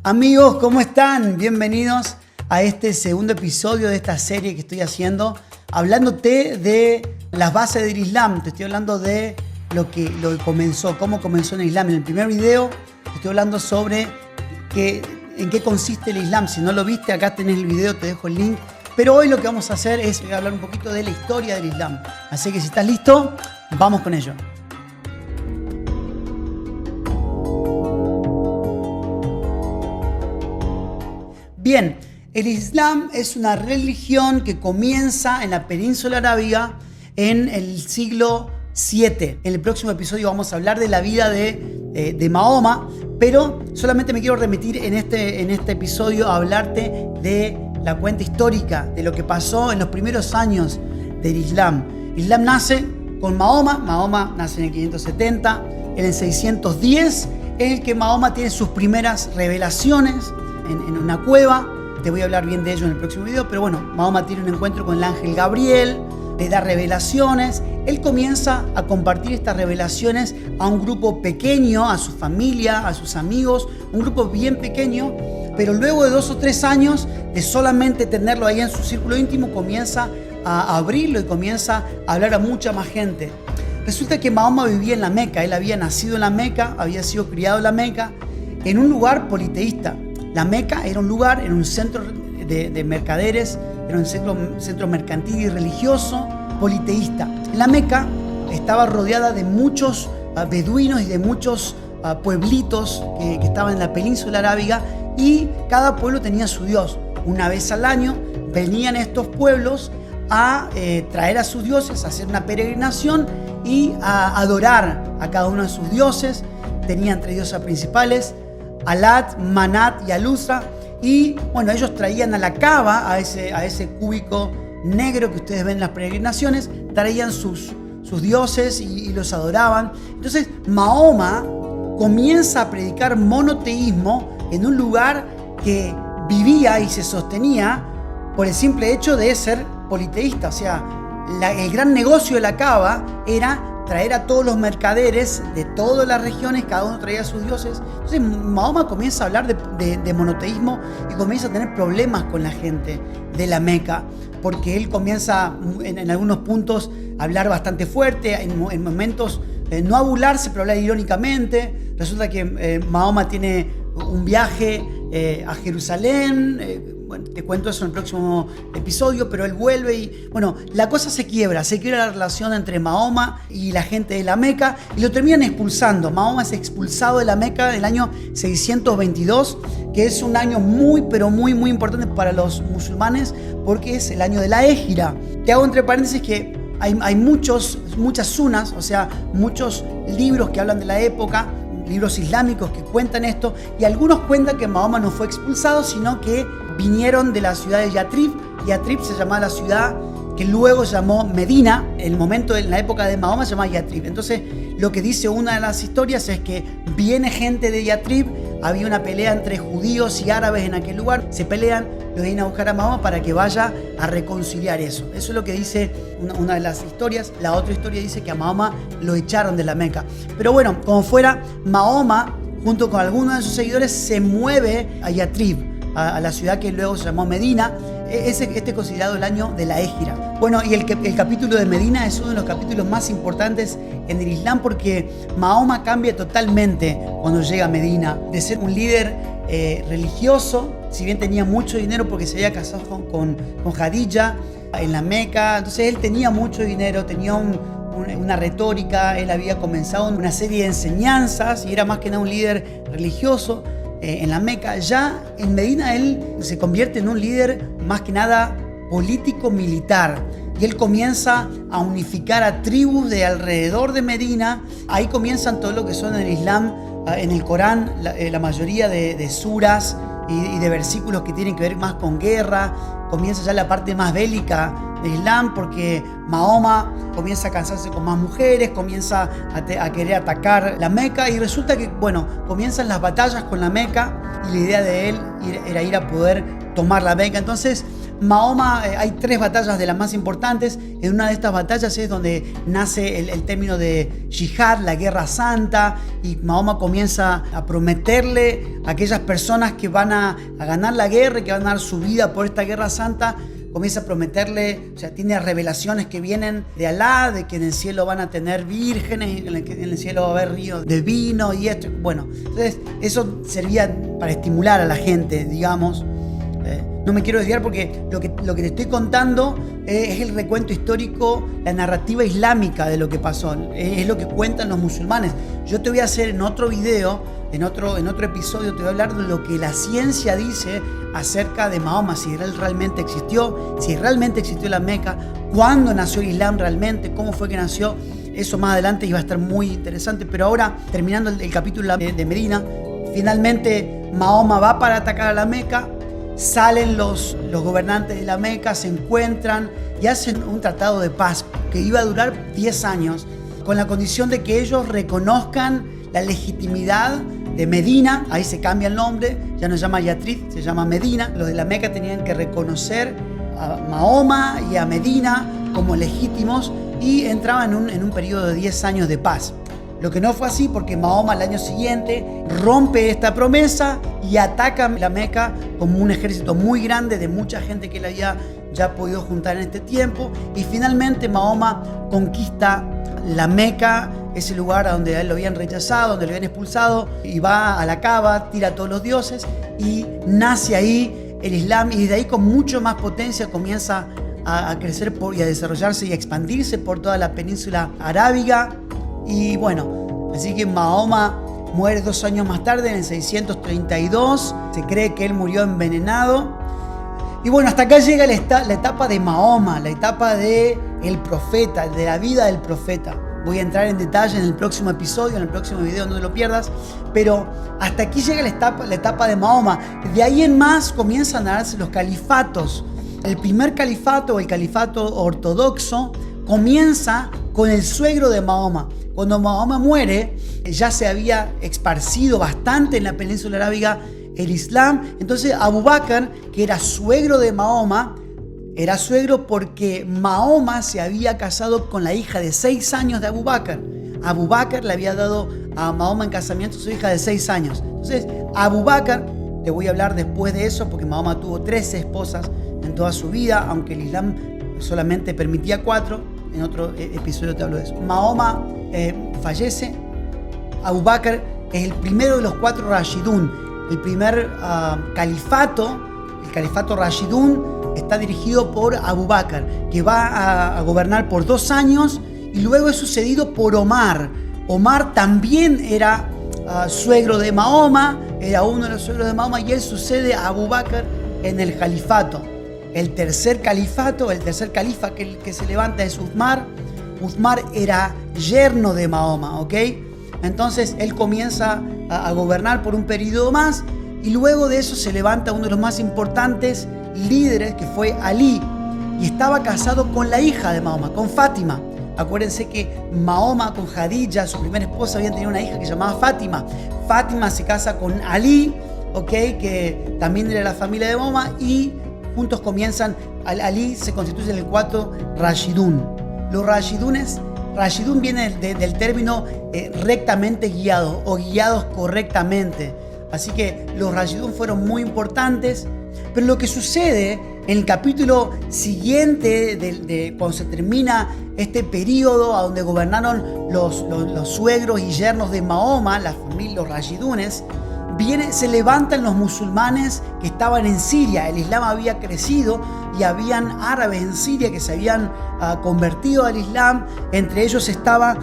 Amigos, ¿cómo están? Bienvenidos a este segundo episodio de esta serie que estoy haciendo, hablándote de las bases del Islam. Te estoy hablando de lo que comenzó, cómo comenzó en el Islam. En el primer video te estoy hablando sobre en qué consiste el Islam. Si no lo viste, acá tenés el video, te dejo el link. Pero hoy lo que vamos a hacer es hablar un poquito de la historia del Islam. Así que si estás listo, vamos con ello. Bien, el Islam es una religión que comienza en la península arábiga en el siglo VII. En el próximo episodio vamos a hablar de la vida de Mahoma, pero solamente me quiero remitir en este episodio a hablarte de la cuenta histórica de lo que pasó en los primeros años del Islam. El Islam nace con Mahoma nace en el 570, en el 610, en el que Mahoma tiene sus primeras revelaciones en una cueva. Te voy a hablar bien de ello en el próximo video, pero bueno, Mahoma tiene un encuentro con el ángel Gabriel, le da revelaciones. Él comienza a compartir estas revelaciones a un grupo pequeño, a su familia, a sus amigos, un grupo bien pequeño, pero luego de 2 o 3 años de solamente tenerlo ahí en su círculo íntimo, comienza a abrirlo y comienza a hablar a mucha más gente. Resulta que Mahoma vivía en la Meca, él había nacido en la Meca, había sido criado en la Meca, en un lugar politeísta. La Meca era un lugar, era un centro de mercaderes, era un centro mercantil y religioso politeísta. La Meca estaba rodeada de muchos beduinos y de muchos pueblitos que estaban en la península arábiga, y cada pueblo tenía su dios. Una vez al año venían estos pueblos a traer a sus dioses, a hacer una peregrinación y a adorar a cada uno de sus dioses. Tenían 3 diosas principales: Alat, Manat y Al-Uzza. Y bueno, ellos traían a la Kaaba, a ese cúbico negro que ustedes ven en las peregrinaciones, traían sus dioses y los adoraban. Entonces Mahoma comienza a predicar monoteísmo en un lugar que vivía y se sostenía por el simple hecho de ser politeísta. O sea, el gran negocio de la Kaaba era traer a todos los mercaderes de todas las regiones, cada uno traía a sus dioses. Entonces Mahoma comienza a hablar de monoteísmo y comienza a tener problemas con la gente de la Meca, porque él comienza en algunos puntos a hablar bastante fuerte, en momentos no a burlarse, pero hablar irónicamente. Resulta que Mahoma tiene un viaje a Jerusalén. Bueno, te cuento eso en el próximo episodio, pero él vuelve y bueno, la cosa se quiebra la relación entre Mahoma y la gente de la Meca y lo terminan expulsando. Mahoma es expulsado de la Meca en el año 622, que es un año muy, pero muy, muy importante para los musulmanes porque es el año de la Égira. Te hago entre paréntesis que hay muchas sunas, o sea, muchos libros que hablan de la época, libros islámicos que cuentan esto, y algunos cuentan que Mahoma no fue expulsado, sino que vinieron de la ciudad de Yatrib. Yatrib se llamaba la ciudad que luego se llamó Medina. En la época de Mahoma se llamaba Yatrib. Entonces, lo que dice una de las historias es que viene gente de Yatrib, había una pelea entre judíos y árabes en aquel lugar, se pelean, los vienen a buscar a Mahoma para que vaya a reconciliar eso. Eso es lo que dice una de las historias. La otra historia dice que a Mahoma lo echaron de la Meca. Pero bueno, como fuera, Mahoma, junto con algunos de sus seguidores, se mueve a Yatrib, a la ciudad que luego se llamó Medina. Este es considerado el año de la Égira. Bueno, y el capítulo de Medina es uno de los capítulos más importantes en el Islam porque Mahoma cambia totalmente cuando llega a Medina. De ser un líder religioso, si bien tenía mucho dinero porque se había casado con Khadija en la Meca, entonces él tenía mucho dinero, tenía una retórica, él había comenzado una serie de enseñanzas y era más que nada un líder religioso. En la Meca, ya en Medina él se convierte en un líder más que nada político-militar y él comienza a unificar a tribus de alrededor de Medina. Ahí comienzan todo lo que son en el Islam, en el Corán, la mayoría de suras y de versículos que tienen que ver más con guerra. Comienza ya la parte más bélica del Islam porque Mahoma comienza a casarse con más mujeres, comienza a querer atacar la Meca y resulta que, bueno, comienzan las batallas con la Meca y la idea de él era ir a poder tomar la Meca. Entonces Mahoma, hay 3 batallas de las más importantes. En una de estas batallas es donde nace el término de Jihad, la guerra santa, y Mahoma comienza a prometerle a aquellas personas que van a ganar la guerra y que van a dar su vida por esta guerra santa. Comienza a prometerle, o sea, tiene revelaciones que vienen de Alá, de que en el cielo van a tener vírgenes, en el cielo va a haber ríos de vino y esto. Bueno, entonces eso servía para estimular a la gente, digamos. No me quiero desviar porque lo que te estoy contando es el recuento histórico, la narrativa islámica de lo que pasó. Es lo que cuentan los musulmanes. Yo te voy a hacer en otro video, en otro episodio, te voy a hablar de lo que la ciencia dice acerca de Mahoma, si él realmente existió, si realmente existió la Meca, cuándo nació el Islam realmente, cómo fue que nació. Eso más adelante iba a estar muy interesante. Pero ahora, terminando el capítulo de Medina, finalmente Mahoma va para atacar a la Meca. Salen los gobernantes de la Meca, se encuentran y hacen un tratado de paz que iba a durar 10 años, con la condición de que ellos reconozcan la legitimidad de Medina. Ahí se cambia el nombre, ya no se llama Yathrib, se llama Medina. Los de la Meca tenían que reconocer a Mahoma y a Medina como legítimos y entraban en un periodo de 10 años de paz. Lo que no fue así, porque Mahoma al año siguiente rompe esta promesa y ataca la Meca como un ejército muy grande de mucha gente que él había ya podido juntar en este tiempo. Y finalmente Mahoma conquista la Meca, ese lugar a donde a él lo habían rechazado, donde lo habían expulsado, y va a la Kaaba, tira a todos los dioses y nace ahí el Islam. Y desde ahí, con mucho más potencia, comienza a crecer y a desarrollarse y a expandirse por toda la península arábiga. Y bueno, así que Mahoma muere 2 años más tarde, en el 632. Se cree que él murió envenenado. Y bueno, hasta acá llega la etapa de Mahoma, la etapa del profeta, de la vida del profeta. Voy a entrar en detalle en el próximo episodio, en el próximo video, no te lo pierdas. Pero hasta aquí llega la etapa de Mahoma. De ahí en más comienzan a darse los califatos. El primer califato, el califato ortodoxo, comienza con el suegro de Mahoma. Cuando Mahoma muere, ya se había esparcido bastante en la península arábiga el Islam. Entonces Abu Bakr, que era suegro de Mahoma, era suegro porque Mahoma se había casado con la hija de 6 años de Abu Bakr. Abu Bakr le había dado a Mahoma en casamiento a su hija de 6 años. Entonces Abu Bakr, te voy a hablar después de eso, porque Mahoma tuvo 13 esposas en toda su vida, aunque el Islam solamente permitía 4. En otro episodio te hablo de eso. Mahoma fallece. Abu Bakr es el primero de los 4 Rashidun. El primer califato, el califato Rashidun, está dirigido por Abu Bakr, que va a gobernar por 2 años y luego es sucedido por Omar. Omar también era suegro de Mahoma, era uno de los suegros de Mahoma, y él sucede a Abu Bakr en el califato. El tercer califa que se levanta es Uthman. Uthman era yerno de Mahoma, ¿ok? Entonces él comienza a gobernar por un periodo más, y luego de eso se levanta uno de los más importantes líderes, que fue Ali, y estaba casado con la hija de Mahoma, con Fátima. Acuérdense que Mahoma con Khadija, su primera esposa, habían tenido una hija que se llamaba Fátima. Fátima se casa con Ali, ¿ok? Que también era de la familia de Mahoma, y juntos comienzan. Ali se constituye en el 4 Rashidun. Los Rashidun viene del término rectamente guiados o guiados correctamente. Así que los Rashidun fueron muy importantes. Pero lo que sucede en el capítulo siguiente, de cuando se termina este periodo a donde gobernaron los suegros y yernos de Mahoma, la familia, los Rashidunes, se levantan los musulmanes que estaban en Siria. El Islam había crecido y habían árabes en Siria que se habían convertido al Islam. Entre ellos estaba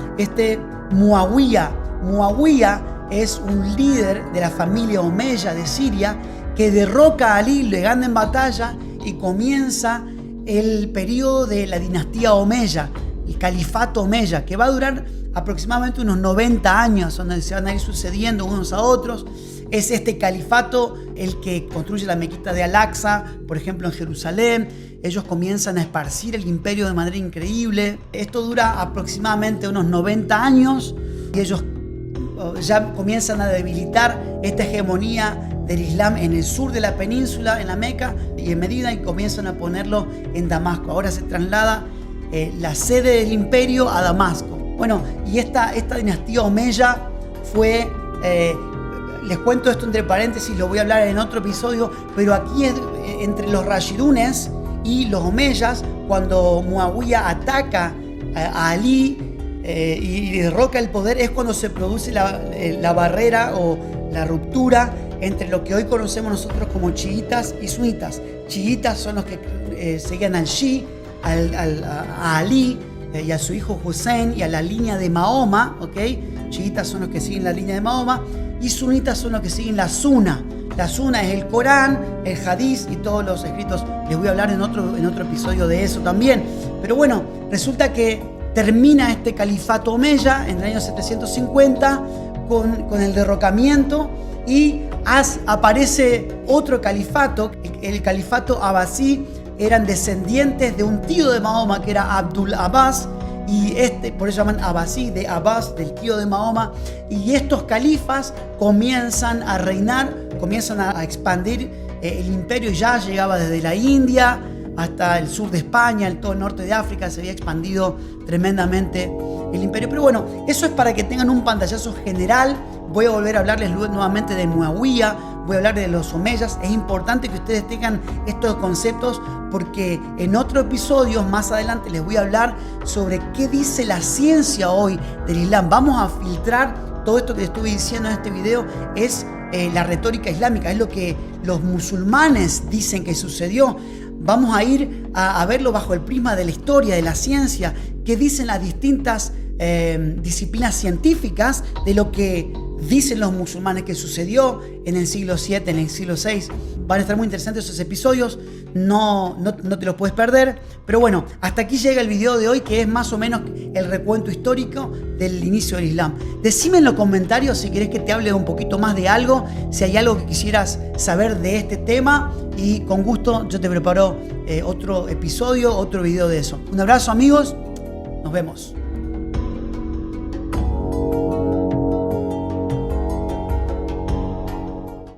Muawiyah. Muawiyah es un líder de la familia Omeya de Siria que derroca a Ali, le gana en batalla y comienza el periodo de la dinastía Omeya, el califato Omeya, que va a durar aproximadamente unos 90 años, donde se van a ir sucediendo unos a otros. Es este califato el que construye la mequita de Al-Aqsa, por ejemplo, en Jerusalén. Ellos comienzan a esparcir el imperio de manera increíble. Esto dura aproximadamente unos 90 años y ellos ya comienzan a debilitar esta hegemonía del Islam en el sur de la península, en la Meca y en Medina, y comienzan a ponerlo en Damasco. Ahora se traslada la sede del imperio a Damasco. Bueno, y esta dinastía omeya fue, les cuento esto entre paréntesis, lo voy a hablar en otro episodio, pero aquí es entre los rashidunes y los omeyas, cuando Muawiyah ataca a Ali y derroca el poder, es cuando se produce la barrera o la ruptura entre lo que hoy conocemos nosotros como chiitas y sunitas. Chiitas son los que seguían al Shi, a Ali y a su hijo Hussein y a la línea de Mahoma, ¿ok? Chiitas son los que siguen la línea de Mahoma y sunitas son los que siguen la Sunna. La Sunna es el Corán, el Hadís y todos los escritos. Les voy a hablar en otro episodio de eso también. Pero bueno, resulta que termina este califato omeya en el año 750 con el derrocamiento y aparece otro califato, el califato abasí. Eran descendientes de un tío de Mahoma que era Abdul Abbas, y por eso llaman Abasí, de Abbas, del tío de Mahoma. Y estos califas comienzan a reinar, comienzan a expandir el imperio. Ya llegaba desde la India hasta el sur de España, todo el norte de África, se había expandido tremendamente el imperio. Pero bueno, eso es para que tengan un pantallazo general. Voy a volver a hablarles nuevamente de Muawiyah, voy a hablar de los omeyas. Es importante que ustedes tengan estos conceptos porque en otro episodio más adelante les voy a hablar sobre qué dice la ciencia hoy del Islam. Vamos a filtrar todo esto que les estuve diciendo en este video, es la retórica islámica, es lo que los musulmanes dicen que sucedió. Vamos a ir a verlo bajo el prisma de la historia, de la ciencia, qué dicen las distintas disciplinas científicas de lo que dicen los musulmanes que sucedió en el siglo VII, en el siglo VI. Van a estar muy interesantes esos episodios, no te los puedes perder. Pero bueno, hasta aquí llega el video de hoy, que es más o menos el recuento histórico del inicio del Islam. Decime en los comentarios si querés que te hable un poquito más de algo, si hay algo que quisieras saber de este tema, y con gusto yo te preparo otro episodio, otro video de eso. Un abrazo, amigos, nos vemos.